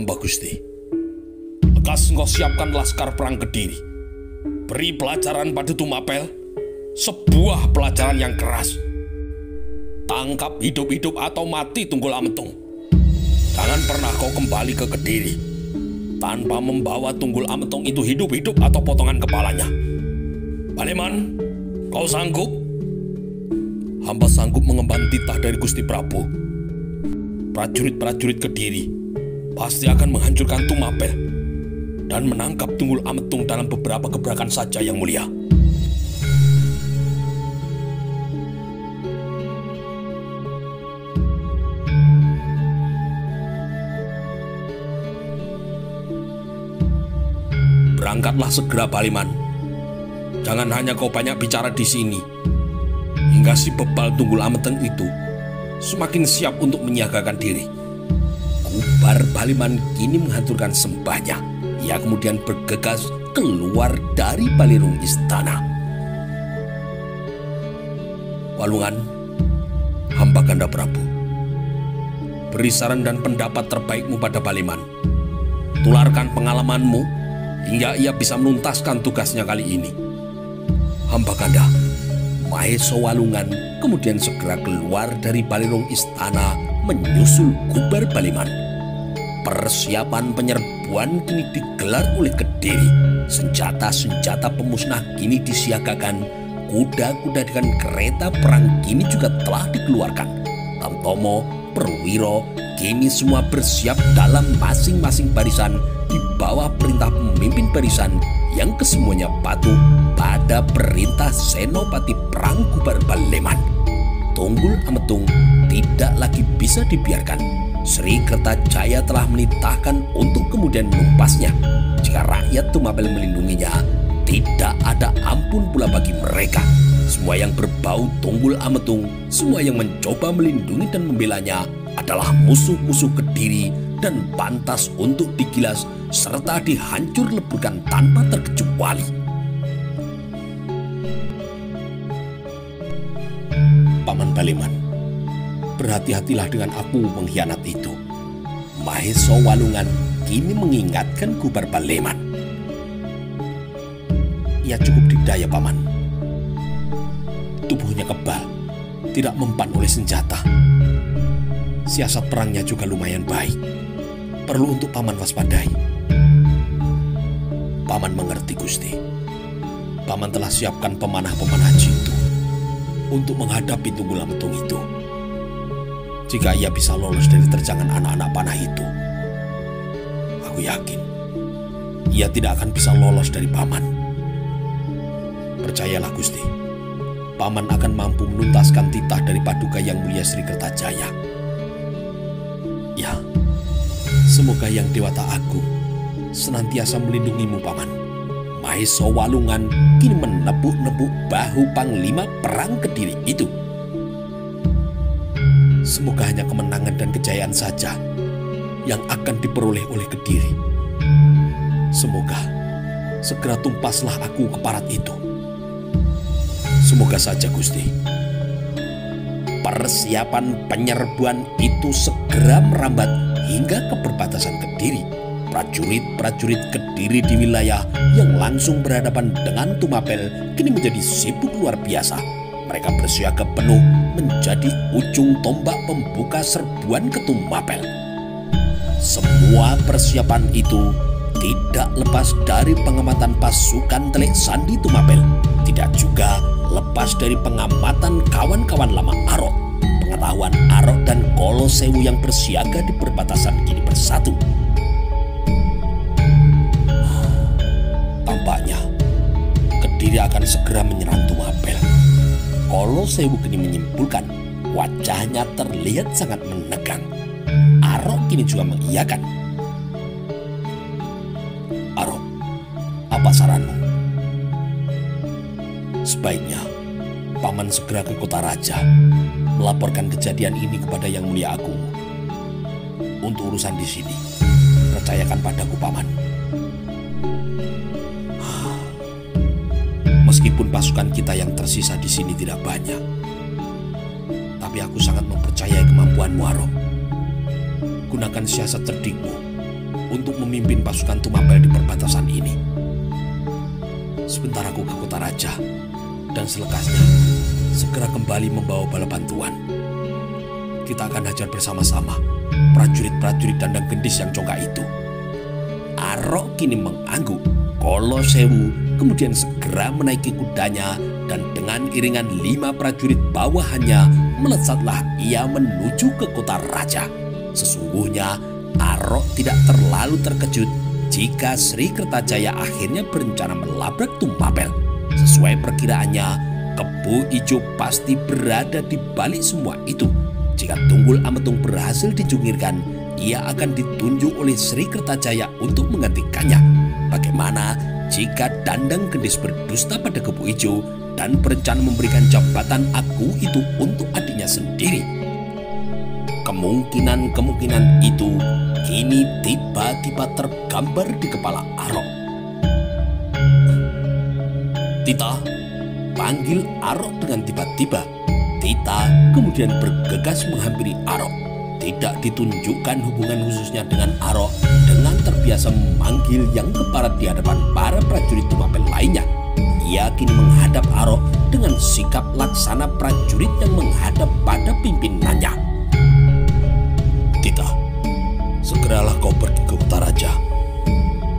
Hamba Gusti. Lekas engkau siapkan laskar perang Kediri. Beri pelajaran pada Tumapel, sebuah pelajaran yang keras. Tangkap hidup-hidup atau mati Tunggul Ametung. Jangan pernah kau kembali ke Kediri tanpa membawa Tunggul Ametung itu hidup-hidup atau potongan kepalanya. Baleman, kau sanggup? Hamba sanggup mengemban titah dari Gusti Prabu. Prajurit-prajurit Kediri pasti akan menghancurkan Tumapel dan menangkap Tunggul Ametung dalam beberapa gebrakan saja, Yang Mulia. Berangkatlah segera, Baliman. Jangan hanya kau banyak bicara di sini, hingga si bebal Tunggul Ametung itu semakin siap untuk menyiagakan diri. Gubar Baliman kini menghancurkan sembahnya. Ia kemudian bergegas keluar dari balirung istana. Walungan, hamba Ganda Prabu, beri saran dan pendapat terbaikmu pada Baliman. Tularkan pengalamanmu hingga ia bisa menuntaskan tugasnya kali ini. Hamba Ganda, Mahesa Walungan kemudian segera keluar dari balirung istana menyusul Gubar Baliman. Persiapan penyerbuan kini digelar oleh Kediri. Senjata-senjata pemusnah kini disiagakan. Kuda-kuda dengan kereta perang kini juga telah dikeluarkan. Tamtomo, Perwiro kini semua bersiap dalam masing-masing barisan di bawah perintah pemimpin barisan yang kesemuanya patuh pada perintah Senopati Perang Gubar Baleman. Tunggul Ametung tidak lagi bisa dibiarkan. Sri Kertajaya telah menitahkan untuk kemudian menumpasnya. Jika rakyat Tumapel melindunginya, tidak ada ampun pula bagi mereka. Semua yang berbau Tunggul Ametung, semua yang mencoba melindungi dan membelanya adalah musuh-musuh Kediri dan pantas untuk digilas serta dihancur leburkan tanpa terkecuali. Paman Baleman, berhati-hatilah dengan aku pengkhianat itu. Mahesa Walungan kini mengingatkan Gubar Baleman. Ia cukup didaya, Paman. Tubuhnya kebal, tidak mempan oleh senjata. Siasat perangnya juga lumayan baik. Perlu untuk Paman waspadai. Paman mengerti, Gusti. Paman telah siapkan pemanah-pemanah jitu untuk menghadapi Tunggul Ametung itu. Jika ia bisa lolos dari terjangan anak-anak panah itu, aku yakin ia tidak akan bisa lolos dari Paman. Percayalah, Gusti. Paman akan mampu menuntaskan titah dari Paduka Yang Mulia Sri Kertajaya. Ya, semoga Yang Dewata Agung senantiasa melindungimu, Paman. Mahesa Walungan kini menepuk-nepuk bahu Panglima Perang Kediri itu. Semoga hanya kemenangan dan kejayaan saja yang akan diperoleh oleh Kediri. Semoga segera tumpaslah aku keparat itu. Semoga saja, Gusti. Persiapan penyerbuan itu segera merambat hingga ke perbatasan Kediri. Prajurit-prajurit Kediri di wilayah yang langsung berhadapan dengan Tumapel kini menjadi sibuk luar biasa. Mereka bersiaga penuh menjadi ujung tombak pembuka serbuan ke Tumapel. Semua persiapan itu tidak lepas dari pengamatan pasukan Telek Sandi Tumapel. Tidak juga lepas dari pengamatan kawan-kawan lama Arok. Pengetahuan Arok dan Kolo Sewu yang bersiaga di perbatasan kini bersatu. Tampaknya Kediri akan segera menyerang Tumapel. Kolo Sewu kini menyimpulkan. Wajahnya terlihat sangat menegang. Arok kini juga mengiyakan. Arok, apa saranmu? Sebaiknya Paman segera ke Kota Raja, melaporkan kejadian ini kepada Yang Mulia Agung. Untuk urusan di sini, percayakan padaku, Paman. Meskipun pasukan kita yang tersisa di sini tidak banyak, tapi aku sangat mempercayai kemampuanmu, Arok. Gunakan siasat cerdikmu untuk memimpin pasukan Tumapel di perbatasan ini. Sebentar aku ke kota raja, dan selekasnya segera kembali membawa bala bantuan. Kita akan hajar bersama-sama prajurit-prajurit dandang gendis yang congkak itu. Arok kini mengangguk. Kolo Sewu kemudian segera menaiki kudanya dan dengan iringan 5 prajurit bawahannya melesatlah ia menuju ke kota raja. Sesungguhnya Arok tidak terlalu terkejut jika Sri Kertajaya akhirnya berencana melabrak Tumapel. Sesuai perkiraannya, Kebo Ijo pasti berada di balik semua itu. Jika Tunggul Ametung berhasil dijungkirkan, ia akan ditunjuk oleh Sri Kertajaya untuk menggantikannya. Bagaimana jika Dandang Gendis berdusta pada Kebo Ijo dan berencana memberikan jabatan Aku itu untuk adiknya sendiri? Kemungkinan-kemungkinan itu kini tiba-tiba tergambar di kepala Arok. Tita, panggil Arok dengan tiba-tiba. Tita kemudian bergegas menghampiri Arok. Tidak ditunjukkan hubungan khususnya dengan Arok dengan terbiasa memanggil yang keparat di hadapan para prajurit Tumapel lainnya. Ia kini menghadap Arok dengan sikap laksana prajurit yang menghadap pada pimpinannya. Tita, segeralah kau pergi ke kota raja.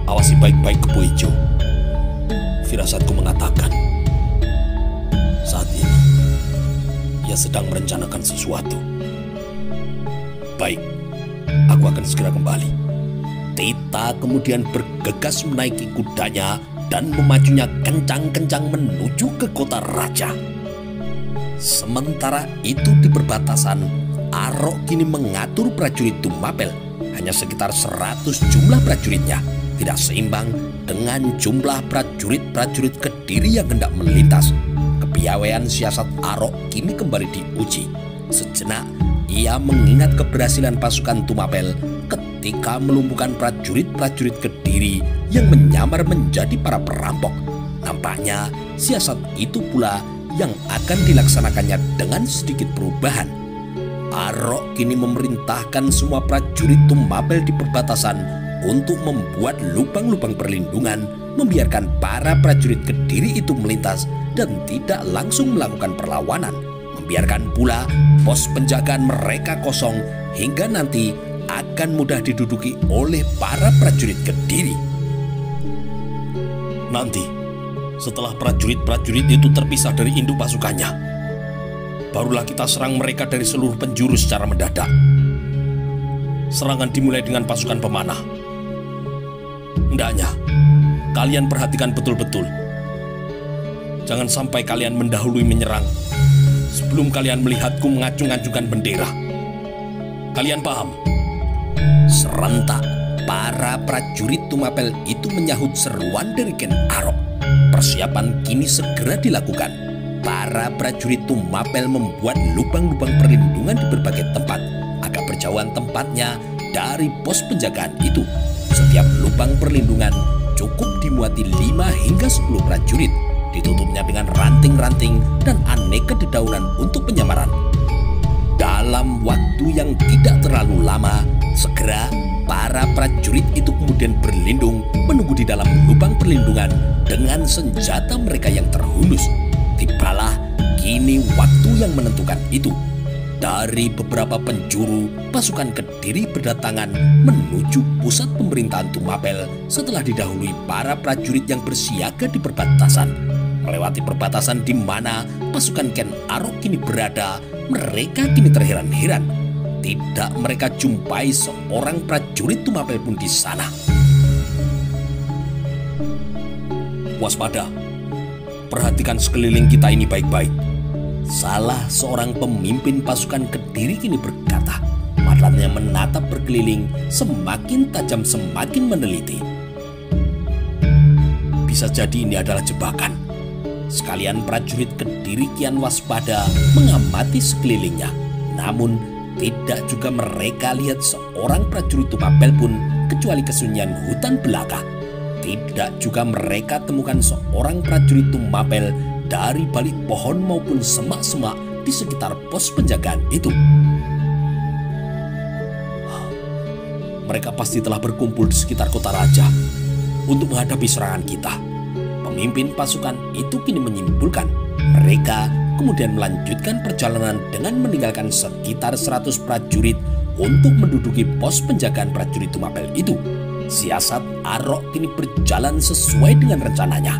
Awasi baik-baik Kebo Ijo. Firasatku mengatakan saat ini ia sedang merencanakan sesuatu. Baik, aku akan segera kembali. Tita kemudian bergegas menaiki kudanya dan memacunya kencang-kencang menuju ke kota raja. Sementara itu di perbatasan, Arok kini mengatur prajurit Tumapel. Hanya sekitar 100 jumlah prajuritnya, tidak seimbang dengan jumlah prajurit-prajurit Kediri yang hendak melintas. Kepiawaian siasat Arok kini kembali diuji. Sejenak ia mengingat keberhasilan pasukan Tumapel ketika melumpuhkan prajurit-prajurit Kediri yang menyamar menjadi para perampok. Nampaknya siasat itu pula yang akan dilaksanakannya dengan sedikit perubahan. Arok kini memerintahkan semua prajurit Tumapel di perbatasan untuk membuat lubang-lubang perlindungan, membiarkan para prajurit Kediri itu melintas dan tidak langsung melakukan perlawanan. Membiarkan pula pos penjagaan mereka kosong hingga nanti akan mudah diduduki oleh para prajurit Kediri. Nanti, setelah prajurit-prajurit itu terpisah dari induk pasukannya, barulah kita serang mereka dari seluruh penjuru secara mendadak. Serangan dimulai dengan pasukan pemanah. Hendaknya kalian perhatikan betul-betul. Jangan sampai kalian mendahului menyerang sebelum kalian melihatku mengacung-acungkan bendera. Kalian paham? Serentak para prajurit Tumapel itu menyahut seruan dari Ken Arok. Persiapan kini segera dilakukan. Para prajurit Tumapel membuat lubang-lubang perlindungan di berbagai tempat. Agak berjauhan tempatnya dari pos penjagaan itu. Setiap lubang perlindungan cukup dimuati 5 hingga 10 prajurit. Ditutupnya dengan ranting-ranting dan aneka dedaunan untuk penyamaran. Dalam waktu yang tidak terlalu lama, segera para prajurit itu kemudian berlindung menunggu di dalam lubang perlindungan dengan senjata mereka yang terhunus. Tibalah kini waktu yang menentukan itu. Dari beberapa penjuru, pasukan Kediri berdatangan menuju pusat pemerintahan Tumapel setelah didahului para prajurit yang bersiaga di perbatasan. Melewati perbatasan di mana pasukan Ken Arok kini berada, mereka kini terheran-heran. Tidak mereka jumpai seorang prajurit Tumapel pun di sana. Waspada, perhatikan sekeliling kita ini baik-baik. Salah seorang pemimpin pasukan Kediri kini berkata. Matanya menatap berkeliling, semakin tajam semakin meneliti. Bisa jadi ini adalah jebakan. Sekalian prajurit Kediri kian waspada mengamati sekelilingnya. Namun tidak juga mereka lihat seorang prajurit Tumapel pun kecuali kesunyian hutan belaka. Tidak juga mereka temukan seorang prajurit Tumapel dari balik pohon maupun semak-semak di sekitar pos penjagaan itu. mereka pasti telah berkumpul di sekitar kota raja untuk menghadapi serangan kita. Pemimpin pasukan itu kini menyimpulkan. Mereka kemudian melanjutkan perjalanan dengan meninggalkan sekitar 100 prajurit untuk menduduki pos penjagaan prajurit Tumapel itu. Siasat Arok kini berjalan sesuai dengan rencananya.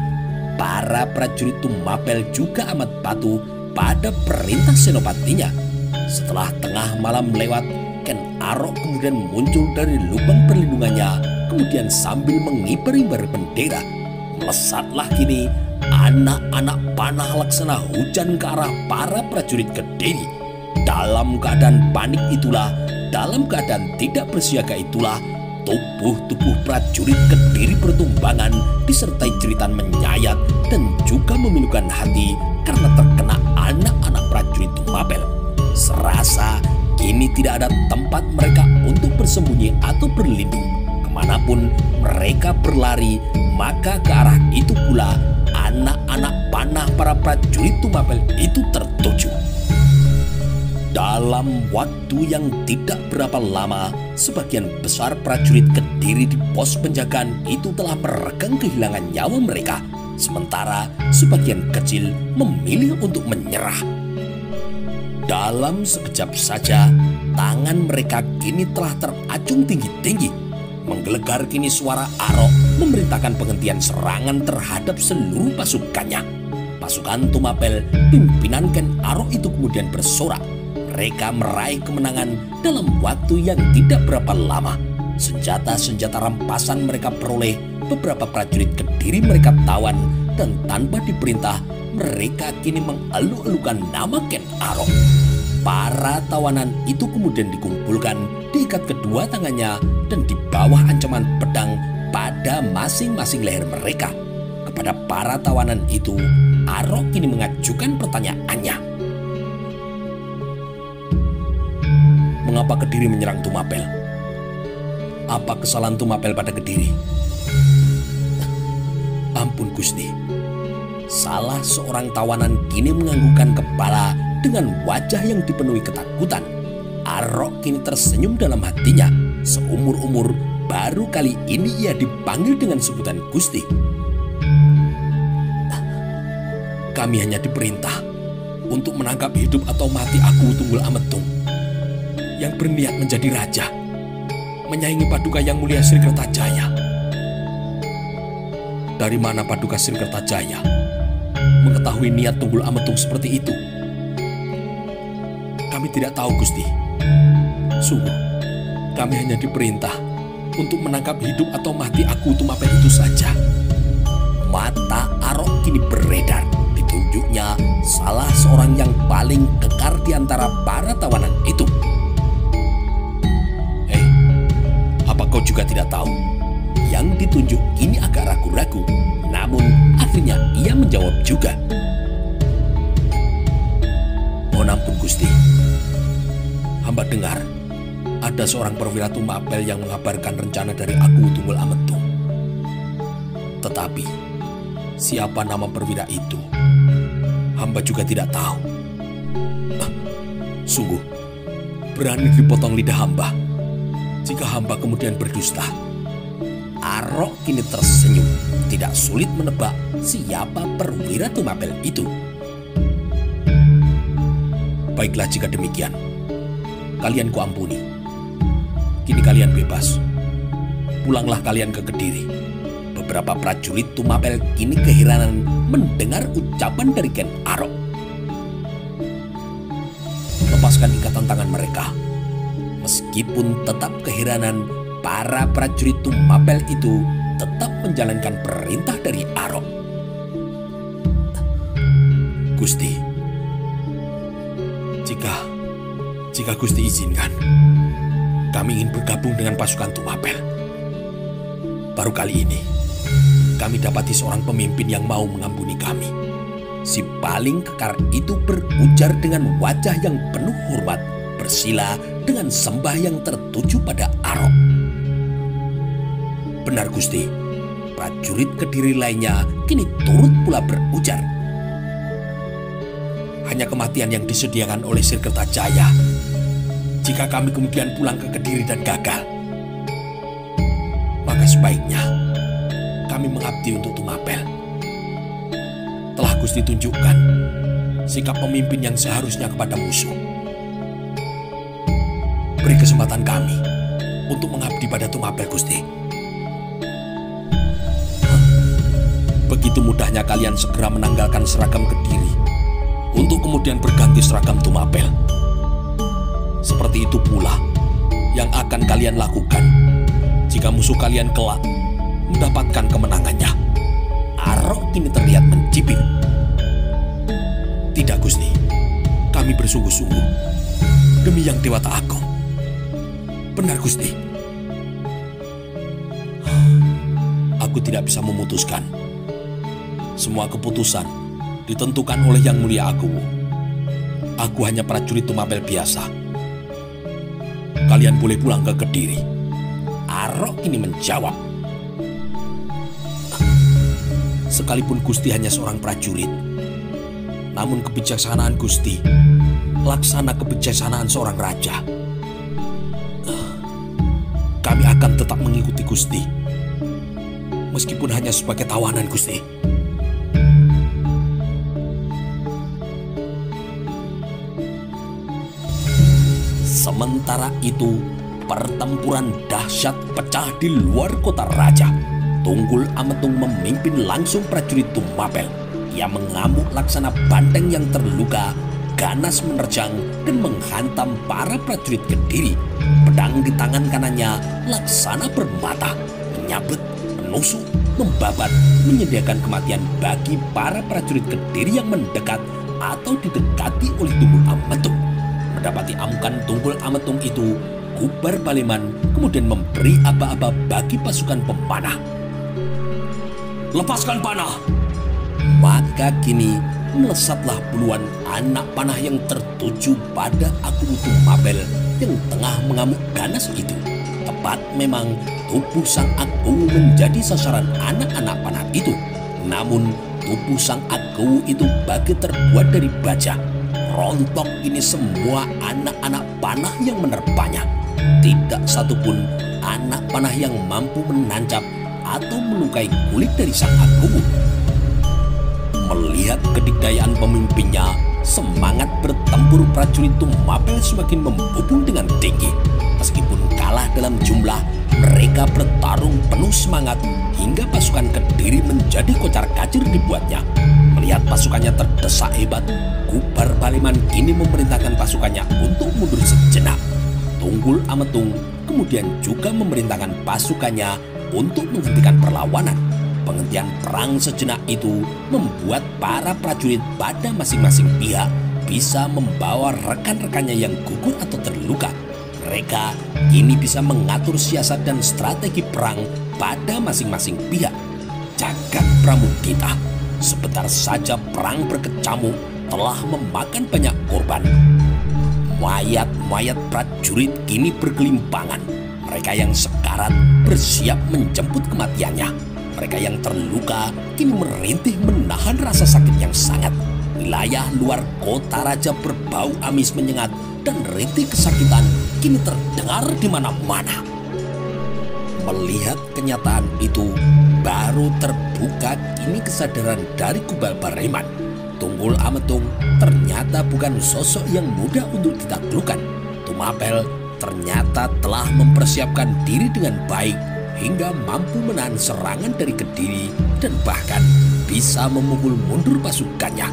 Para prajurit Tumapel juga amat patuh pada perintah senopatinya. Setelah tengah malam lewat, Ken Arok kemudian muncul dari lubang perlindungannya, kemudian sambil mengibar-ibar bendera. Melesatlah kini anak-anak panah laksana hujan ke arah para prajurit Kediri. Dalam keadaan panik itulah, dalam keadaan tidak bersiaga itulah, tubuh-tubuh prajurit Kediri bertumbangan disertai jeritan menyayat dan juga memilukan hati karena terkena anak-anak prajurit Tumapel. Serasa kini tidak ada tempat mereka untuk bersembunyi atau berlindung. Kemanapun mereka berlari, maka ke arah itu pula anak-anak panah para prajurit Tumapel itu tertuju. Dalam waktu yang tidak berapa lama, sebagian besar prajurit Kediri di pos penjagaan itu telah meregang kehilangan nyawa mereka, sementara sebagian kecil memilih untuk menyerah. Dalam sekejap saja, tangan mereka kini telah teracung tinggi-tinggi. Menggelegar kini suara Arok memerintahkan penghentian serangan terhadap seluruh pasukannya. Pasukan Tumapel pimpinan Ken Arok itu kemudian bersorak. Mereka meraih kemenangan dalam waktu yang tidak berapa lama. Senjata-senjata rampasan mereka peroleh, beberapa prajurit Kediri mereka tawan, dan tanpa diperintah mereka kini mengeluh-elukan nama Ken Arok. Para tawanan itu kemudian dikumpulkan, diikat kedua tangannya, dan di bawah ancaman pedang pada masing-masing leher mereka. Kepada para tawanan itu, Arok kini mengajukan pertanyaannya. Mengapa Kediri menyerang Tumapel? Apa kesalahan Tumapel pada Kediri? Ampun Gusti. Salah seorang tawanan kini menganggukkan kepala dengan wajah yang dipenuhi ketakutan. Arok kini tersenyum dalam hatinya. Seumur-umur baru kali ini ia dipanggil dengan sebutan Gusti. Kami hanya diperintah untuk menangkap hidup atau mati aku Tunggul Ametung yang berniat menjadi raja, menyaingi Paduka Yang Mulia Sri Kertajaya. Dari mana Paduka Sri Kertajaya mengetahui niat Tunggul Ametung seperti itu? Kami tidak tahu Gusti. Sungguh, kami hanya diperintah untuk menangkap hidup atau mati aku Tumapel itu saja. Mata Arok kini beredar. Ditunjuknya salah seorang yang paling kekar di antara para tawanan itu. Apa kau juga tidak tahu? Yang ditunjuk kini agak ragu-ragu, namun akhirnya ia menjawab juga. Mohon ampun Gusti. Hamba dengar ada seorang perwira Tumapel yang mengabarkan rencana dari aku Tunggul Ametung. Tetapi siapa nama perwira itu? Hamba juga tidak tahu. Sungguh berani dipotong lidah hamba jika hamba kemudian berdusta. Arok kini tersenyum. Tidak sulit menebak siapa perwira Tumapel itu. Baiklah jika demikian, kalian kuampuni. Kini kalian bebas. Pulanglah kalian ke Kediri. Beberapa prajurit Tumapel kini keheranan mendengar ucapan dari Ken Arok. Lepaskan ikatan tangan mereka. Meskipun tetap keheranan, para prajurit Tumapel itu tetap menjalankan perintah dari Arok. Gusti, jika Gusti izinkan, kami ingin bergabung dengan pasukan Tumapel. Baru kali ini, kami dapati seorang pemimpin yang mau mengampuni kami. Si paling kekar itu berujar dengan wajah yang penuh hormat, bersila dengan sembah yang tertuju pada Arok. Benar Gusti, prajurit Kediri lainnya kini turut pula berujar. Hanya kematian yang disediakan oleh Sri Kertajaya jika kami kemudian pulang ke Kediri dan gagal. sebaiknya kami mengabdi untuk Tumapel. Telah Gusti tunjukkan sikap pemimpin yang seharusnya kepada musuh. Beri kesempatan kami untuk mengabdi pada Tumapel, Gusti. Begitu mudahnya kalian segera menanggalkan seragam Kediri untuk kemudian berganti seragam Tumapel. Seperti itu pula yang akan kalian lakukan jika musuh kalian kelak mendapatkan kemenangannya. Arok kini terlihat mencibir. Tidak, Gusti. Kami bersungguh-sungguh demi Yang Dewata Agung. Benar, Gusti. Aku tidak bisa memutuskan. Semua keputusan ditentukan oleh Yang Mulia Agung. Aku hanya prajurit Tumapel biasa. Kalian boleh pulang ke Kediri. Arok ini menjawab. Sekalipun Gusti hanya seorang prajurit, namun kebijaksanaan Gusti laksana kebijaksanaan seorang raja. Kami akan tetap mengikuti Gusti, meskipun hanya sebagai tawanan, Gusti. Sementara itu, pertempuran dahsyat pecah di luar kota raja. Tunggul Ametung memimpin langsung prajurit Tumapel. Ia mengamuk laksana banteng yang terluka, ganas menerjang dan menghantam para prajurit Kediri. Pedang di tangan kanannya laksana permata, menyabet, menusuk, membabat, menyediakan kematian bagi para prajurit Kediri yang mendekat atau didekati oleh Tunggul Ametung. Mendapati amukan Tunggul Ametung itu, Kubar Baleman kemudian memberi aba-aba bagi pasukan pemanah. Lepaskan panah! Maka kini melesatlah puluhan anak panah yang tertuju pada Agung Tumapel yang tengah mengamuk ganas itu. Tepat memang tubuh Sang Agung menjadi sasaran anak-anak panah itu. Namun tubuh Sang Agung itu bagai terbuat dari baja. Rontok ini semua anak-anak panah yang menerpanya. Tidak satupun anak panah yang mampu menancap atau melukai kulit dari Sang Agung. Melihat kedikdayaan pemimpinnya, semangat bertempur prajurit Tumapel semakin membubung dengan tinggi. Meskipun kalah dalam jumlah, mereka bertarung penuh semangat hingga pasukan Kediri menjadi kocar-kacir dibuatnya. Melihat pasukannya terdesak hebat, Kubar Baleman kini memerintahkan pasukannya untuk mundur sejenak. Tunggul Ametung kemudian juga memerintahkan pasukannya untuk menghentikan perlawanan. Penghentian perang sejenak itu membuat para prajurit pada masing-masing pihak bisa membawa rekan-rekannya yang gugur atau terluka. Mereka kini bisa mengatur siasat dan strategi perang pada masing-masing pihak. Jagat Pramudita, sebentar saja perang berkecamuk telah memakan banyak korban. Mayat-mayat prajurit kini bergelimpangan. Mereka yang sekarat bersiap menjemput kematiannya. Mereka yang terluka kini merintih menahan rasa sakit yang sangat. Wilayah luar kota raja berbau amis menyengat dan rintih kesakitan kini terdengar di mana-mana. Melihat kenyataan itu, baru terbuka kini kesadaran dari Kubar Baleman. Tunggul Ametung ternyata bukan sosok yang mudah untuk ditaklukkan. Tumapel ternyata telah mempersiapkan diri dengan baik hingga mampu menahan serangan dari Kediri dan bahkan bisa memukul mundur pasukannya.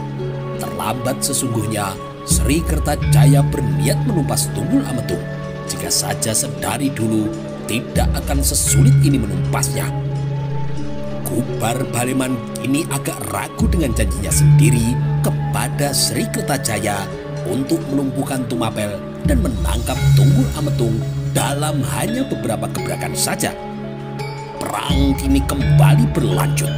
Terlambat sesungguhnya Sri Kertajaya berniat menumpas Tunggul Ametung. Jika saja sedari dulu, tidak akan sesulit ini menumpasnya. Kubar Baleman kini agak ragu dengan janjinya sendiri kepada Sri Kertajaya untuk melumpuhkan Tumapel dan menangkap Tunggul Ametung dalam hanya beberapa gebrakan saja. Perang kini kembali berlanjut.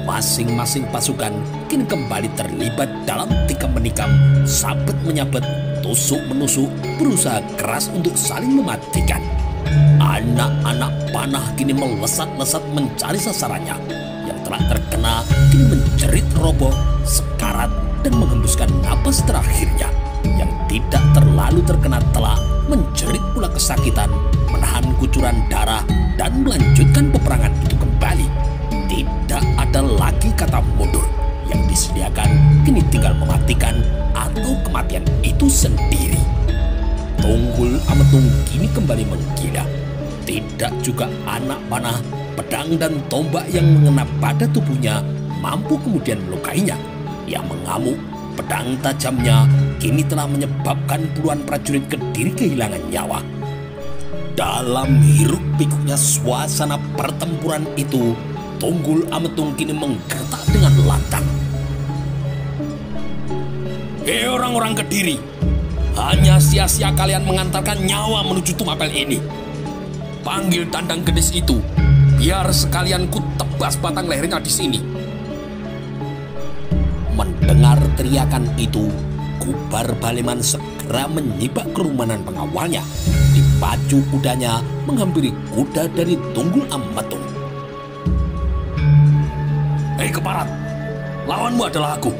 Masing-masing pasukan kini kembali terlibat dalam tikam menikam, sabet menyabet, tusuk menusuk, berusaha keras untuk saling mematikan. Anak-anak panah kini melesat-lesat mencari sasarannya. Yang telah terkena kini menjerit roboh, sekarat, dan menghembuskan napas terakhirnya. Yang tidak terlalu terkena telak menjerit pula kesakitan, menahan kucuran darah, dan melanjutkan peperangan itu kembali. Tidak ada lagi kata mundur. Yang disediakan kini tinggal mematikan atau kematian itu sendiri. Tunggul Ametung kini kembali menggila. Tidak juga anak panah, pedang dan tombak yang mengena pada tubuhnya mampu kemudian melukainya. Ia mengamuk, pedang tajamnya kini telah menyebabkan puluhan prajurit Kediri kehilangan nyawa. Dalam hiruk pikuknya suasana pertempuran itu, Tunggul Ametung kini menggertak dengan lantang. Hei orang-orang Kediri, hanya sia-sia kalian mengantarkan nyawa menuju Tumapel ini. Panggil Dandang Gendis itu, biar sekalian ku tebas batang lehernya di sini. Mendengar teriakan itu, Kubar Baleman segera menyibak kerumunan pengawalnya. Dipacu kudanya menghampiri kuda dari Tunggul Ametung. Hei Keparat, lawanmu adalah aku.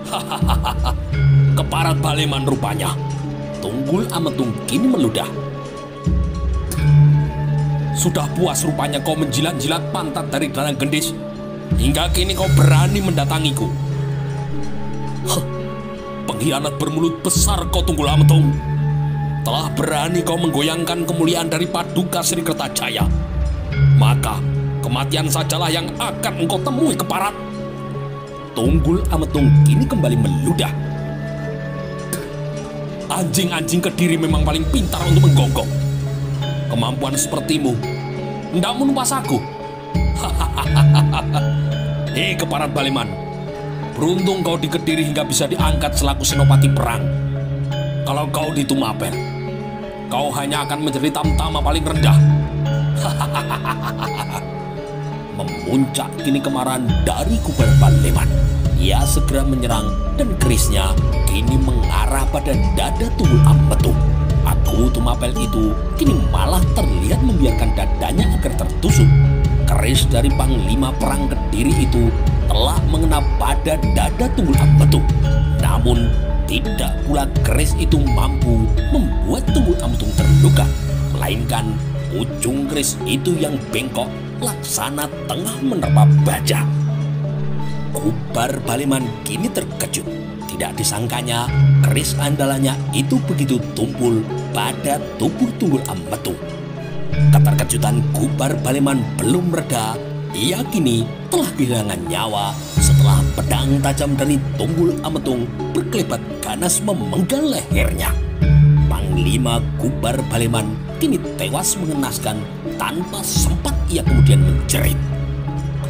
Hahaha, Keparat Baleman rupanya. Tunggul Ametung kini meludah. Sudah puas rupanya kau menjilat-jilat pantat dari Dandang Gendis. Hingga kini kau berani mendatangiku. Pengkhianat bermulut besar kau Tunggul Ametung. Telah berani kau menggoyangkan kemuliaan dari Paduka Sri Kertajaya. Maka kematian sajalah yang akan engkau temui Keparat. Tunggul Ametung kini kembali meludah. Anjing-anjing Kediri memang paling pintar untuk menggonggong. Kemampuan sepertimu hendak menumpas aku. Hei Keparat Baleman, beruntung kau di Kediri hingga bisa diangkat selaku senopati perang. Kalau kau di Tumapel, kau hanya akan menjadi tamtama paling rendah. Memuncak kini kemarahan dari Kubar Baleman. Ia segera menyerang dan kerisnya kini mengarah pada dada Tunggul Ametung. Aku Tumapel itu kini malah terlihat membiarkan dadanya agar tertusuk. Keris dari Panglima Perang Kediri itu telah mengena pada dada Tunggul Ametung. Namun tidak pula keris itu mampu membuat Tunggul Ametung terluka, melainkan ujung keris itu yang bengkok laksana tengah menerpa baja. Kubar Baleman kini terkejut. Tidak disangkanya keris andalannya itu begitu tumpul pada tubuh Tunggul Ametung. Keterkejutan Kubar Baleman belum reda. Ia kini telah kehilangan nyawa setelah pedang tajam dari Tunggul Ametung berkelebat ganas memenggal lehernya. Panglima Kubar Baleman kini tewas mengenaskan tanpa sempat ia kemudian menjerit.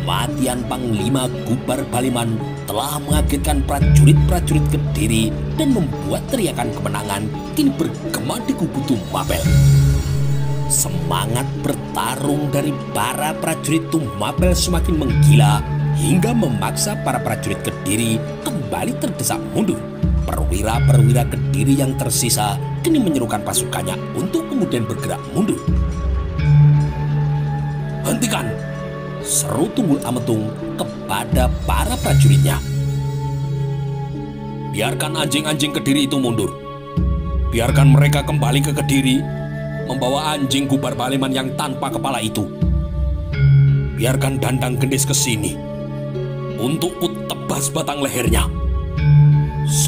Kematian Panglima Kubar Baleman telah mengagetkan prajurit-prajurit Kediri dan membuat teriakan kemenangan kini bergema di kubu Tumapel. Semangat bertarung dari para prajurit Tumapel semakin menggila hingga memaksa para prajurit Kediri kembali terdesak mundur. Perwira-perwira Kediri yang tersisa kini menyerukan pasukannya untuk kemudian bergerak mundur. Hentikan! Seru Tunggul Ametung kepada para prajuritnya. Biarkan anjing-anjing Kediri itu mundur. Biarkan mereka kembali ke Kediri membawa anjing Kubar Baleman yang tanpa kepala itu. Biarkan Dandang Gendis ke sini untuk kutebas batang lehernya.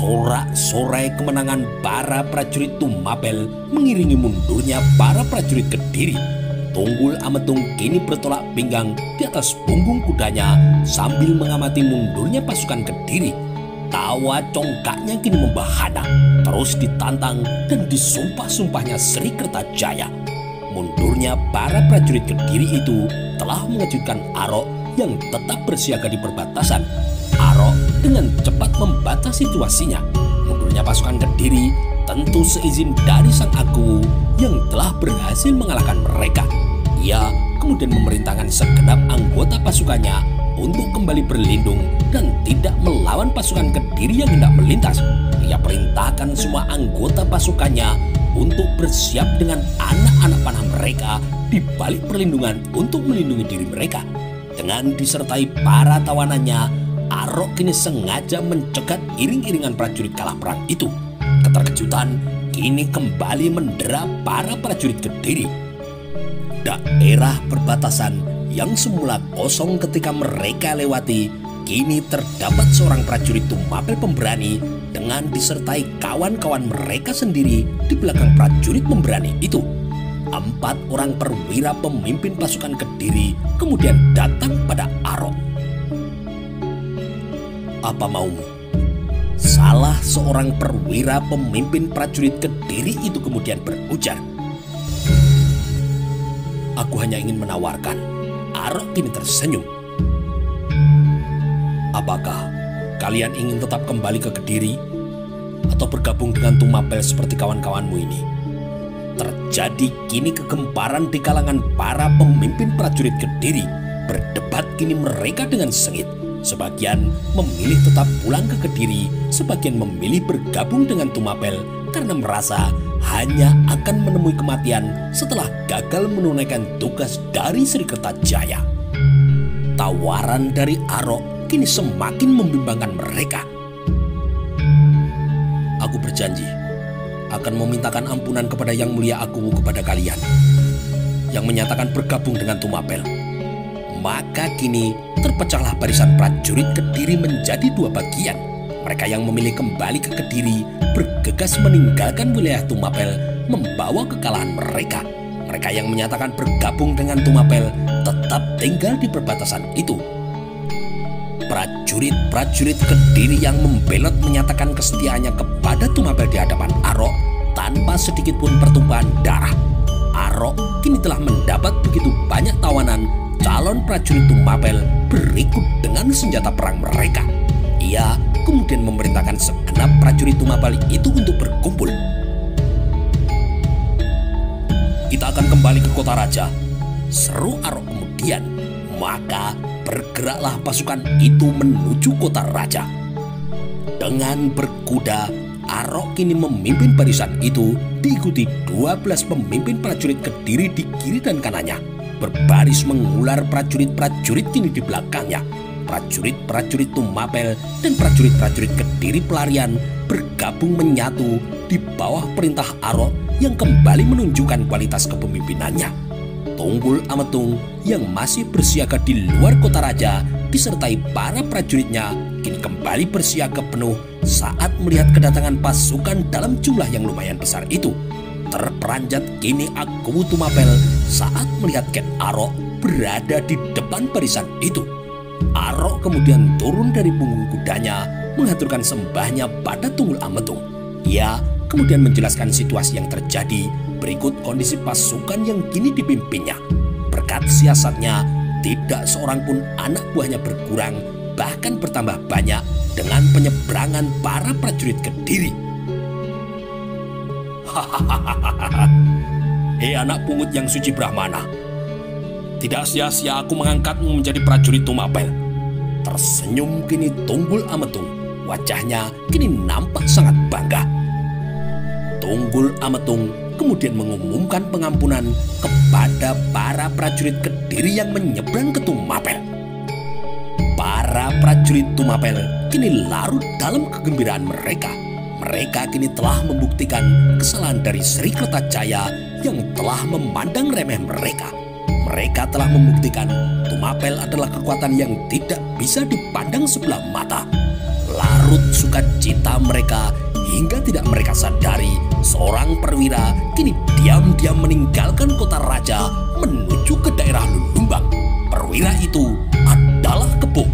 Sorak-sorai kemenangan para prajurit Tumapel mengiringi mundurnya para prajurit Kediri. Tunggul Ametung kini bertolak pinggang di atas punggung kudanya sambil mengamati mundurnya pasukan Kediri. Tawa congkaknya kini membahana, terus ditantang dan disumpah-sumpahnya Sri Kertajaya. Mundurnya para prajurit Kediri itu telah mengejutkan Arok yang tetap bersiaga di perbatasan. Arok dengan cepat membantah situasinya. Mundurnya pasukan Kediri tentu seizin dari Sang Agung yang telah berhasil mengalahkan mereka. Ia kemudian memerintahkan segenap anggota pasukannya untuk kembali berlindung dan tidak melawan pasukan Kediri yang hendak melintas. Ia perintahkan semua anggota pasukannya untuk bersiap dengan anak-anak panah mereka di balik perlindungan untuk melindungi diri mereka. Dengan disertai para tawanannya, Arok kini sengaja mencegat iring-iringan prajurit kalah perang itu. Keterkejutan kini kembali mendera para prajurit Kediri. Daerah perbatasan yang semula kosong ketika mereka lewati, kini terdapat seorang prajurit Tumapel pemberani dengan disertai kawan-kawan mereka sendiri di belakang prajurit pemberani itu. 4 orang perwira pemimpin pasukan Kediri kemudian datang pada Arok. "Apa maumu?" Salah seorang perwira pemimpin prajurit Kediri itu kemudian berujar. "Aku hanya ingin menawarkan." Arok kini tersenyum. "Apakah kalian ingin tetap kembali ke Kediri atau bergabung dengan Tumapel seperti kawan-kawanmu ini?" Terjadi kini kegemparan di kalangan para pemimpin prajurit Kediri. Berdebat kini mereka dengan sengit. Sebagian memilih tetap pulang ke Kediri, sebagian memilih bergabung dengan Tumapel karena merasa hanya akan menemui kematian setelah gagal menunaikan tugas dari Sri Kertajaya. Tawaran dari Arok kini semakin membimbangkan mereka. "Aku berjanji akan memintakan ampunan kepada Yang Mulia Agung kepada kalian yang menyatakan bergabung dengan Tumapel." Maka kini terpecahlah barisan prajurit Kediri menjadi 2 bagian. Mereka yang memilih kembali ke Kediri bergegas meninggalkan wilayah Tumapel membawa kekalahan mereka. Mereka yang menyatakan bergabung dengan Tumapel tetap tinggal di perbatasan itu. Prajurit-prajurit Kediri yang membelot menyatakan kesetiaannya kepada Tumapel di hadapan Arok tanpa sedikit pun pertumpahan darah. Arok kini telah mendapat begitu banyak tawanan calon prajurit Tumapel berikut dengan senjata perang mereka. Ia kemudian memerintahkan segenap prajurit Tumapel itu untuk berkumpul. "Kita akan kembali ke kota raja," seru Arok kemudian. Maka bergeraklah pasukan itu menuju kota raja. Dengan berkuda, Arok kini memimpin barisan itu diikuti 12 pemimpin prajurit Kediri di kiri dan kanannya. Berbaris mengular prajurit-prajurit kini di belakangnya. Prajurit-prajurit Tumapel dan prajurit-prajurit Kediri pelarian bergabung menyatu di bawah perintah Arok yang kembali menunjukkan kualitas kepemimpinannya. Tunggul Ametung yang masih bersiaga di luar kota raja disertai para prajuritnya kini kembali bersiaga penuh saat melihat kedatangan pasukan dalam jumlah yang lumayan besar itu. Terperanjat kini Akuwu Tumapel saat melihat Ken Arok berada di depan barisan itu. Arok kemudian turun dari punggung kudanya mengaturkan sembahnya pada Tunggul Ametung. Ia kemudian menjelaskan situasi yang terjadi berikut kondisi pasukan yang kini dipimpinnya. Berkat siasatnya, tidak seorang pun anak buahnya berkurang, bahkan bertambah banyak dengan penyeberangan para prajurit Kediri. "Hei anak pungut yang suci Brahmana, tidak sia-sia aku mengangkatmu menjadi prajurit Tumapel." Tersenyum kini Tunggul Ametung. Wajahnya kini nampak sangat bangga. Tunggul Ametung kemudian mengumumkan pengampunan kepada para prajurit Kediri yang menyeberang ke Tumapel. Para prajurit Tumapel kini larut dalam kegembiraan mereka. Mereka kini telah membuktikan kesalahan dari Sri Kertajaya yang telah memandang remeh mereka. Mereka telah membuktikan Tumapel adalah kekuatan yang tidak bisa dipandang sebelah mata. Larut sukacita mereka hingga tidak mereka sadari seorang perwira kini diam-diam meninggalkan kota raja menuju ke daerah Lulumbang. Perwira itu adalah Kebo.